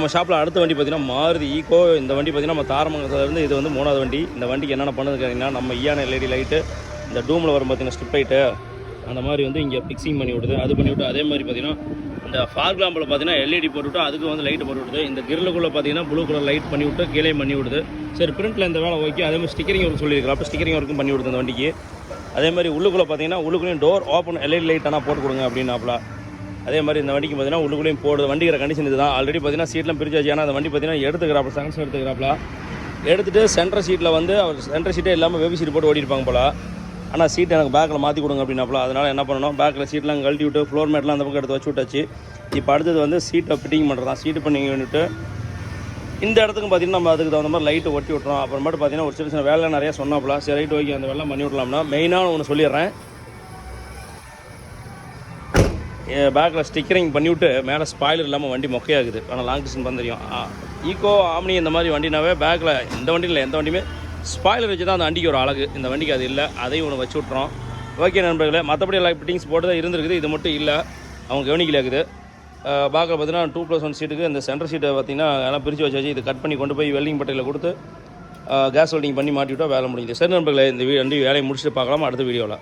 நம்ம ஷாப்பில் அடுத்த வண்டி பார்த்திங்கன்னா மாருதி ஈக்கோ. இந்த வண்டி பார்த்திங்கன்னா நம்ம தாரமங்கலத்துலேருந்து இது வந்து 3வது வண்டி. இந்த வண்டிக்கு என்னென்ன பண்ணுறது கேட்டிங்கன்னா, நம்ம ஈயான எல்இடி லைட்டு, இந்த டூமில் வரும் பார்த்திங்கன்னா ஸ்ட்ரிப் லைட்டு, அந்த மாதிரி வந்து இங்கே ஃபிக்ஸிங் பண்ணி விடுது. அது பண்ணி விட்டு அதே மாதிரி பார்த்திங்கன்னா இந்த ஃபாக் லாம்பில் பார்த்திங்கன்னா எல்இடி போட்டுவிட்டு அதுக்கு வந்து லைட்டு போட்டு விடுது. இந்த கிரில்லுக்குள்ளே பார்த்திங்கன்னா ப்ளூ கலர் லைட் பண்ணி விட்டு கீழே பண்ணி விடுது. சரி, பிரிண்ட்டில் இந்த வேலை ஓகே. அதே மாதிரி ஸ்டிக்கரிங் ஒர்க் சொல்லியிருக்கலாம். அப்போ ஸ்டிக்கரிங் ஒர்க்கும் பண்ணி விடுது அந்த வண்டிக்கு. அதே மாதிரி உள்ளுக்குள்ளே பார்த்திங்கன்னா உள்ளுக்குள்ளேயும் டோர் ஓப்பன் எல்இடி லைட் ஆனால் போட்டு கொடுங்க அப்படின்னாப்ல. அதே மாதிரி இந்த வண்டிக்கு பார்த்தீங்கன்னா உள்ளுக்குள்ளேயும் போடுது. வண்டிக்கிற கண்டிஷன் இதுதான். ஆல்ரெடி பார்த்தீங்கன்னா சீட்லாம் பிரிச்சாச்சு. ஆனால் அந்த வண்டி பார்த்தீங்கன்னா எடுத்துக்கிறாப்ல, செகண்ட்ஸ் எடுத்துக்கிறாப்ல. எடுத்துகிட்டு சென்டர் சீட்டில் வந்து அவர் சென்டர் சீட்டே இல்லாமல் பேபி சீட் போட்டு ஓடிருப்பாங்க போல். ஆனால் சீட் எனக்கு பேக்கில் மாற்றி கொடுங்க அப்படின்னாப்ல. அதனால் என்ன பண்ணணும், பேக்கில் சீட்லாம் கழட்டி விட்டு ஃப்ளோர் மேட்லாம் அந்த பக்கம் எடுத்து வச்சு விட்டாச்சு. இப்போ அடுத்தது வந்து சீட்டை ஃபிட்டிங் பண்ணுறது தான். சீட்டு பண்ணி வந்துட்டு இந்த இடத்துக்கு பார்த்திங்கன்னா நம்ம அதுக்கு தகுந்த மாதிரி லைட்டு ஒட்டி விட்றோம். அப்புறமேட்டு பார்த்திங்கன்னா ஒரு சின்ன வேலை நிறையா சொன்னாப்ல. சரி, ரைட் ஓகே, அந்த வேலை பண்ணி விடலாம்னா மெயினாக ஒன்று சொல்லிடுறேன். பேக்கில் ஸ்டிக்கரிங் பண்ணிவிட்டு மேலே ஸ்பாயிலர் இல்லாமல் வண்டி மொக்கையாகுது. ஆனால் லாங் டிஸ்டன்ஸ் பண்ண தெரியும். ஈக்கோ, ஆம்னி இந்த மாதிரி வண்டினாவே பேக்கில் இந்த வண்டியில் எந்த வண்டியுமே ஸ்பாயிலர் வச்சு தான் அந்த வண்டிக்கு ஒரு அழகு. இந்த வண்டிக்கு அது இல்லை. அதையும் ஒன்று வச்சு விட்றோம். ஓகே நண்பர்களே, மற்றபடி எல்லா ஃபிட்டிங்ஸ் போட்டு தான் இருந்திருக்குது. இது மட்டும் இல்லை, அவங்க கவனிக்கலாக்குது. பேக்கில் பார்த்தீங்கன்னா 2+1 சீட்டுக்கு இந்த சென்டர் சீட்டை பார்த்திங்கன்னா எல்லாம் பிரித்து வச்சாச்சு. இது கட் பண்ணி கொண்டு போய் வெல்டிங் பட்டையில் கொடுத்து கேஸ் வெல்டிங் பண்ணி மாட்டி விட்டால் வேலை முடியுது. சரி நண்பர்களே, இந்த வண்டி வேலையை முடிச்சுட்டு பார்க்கலாம் அடுத்த வீடியோவில்.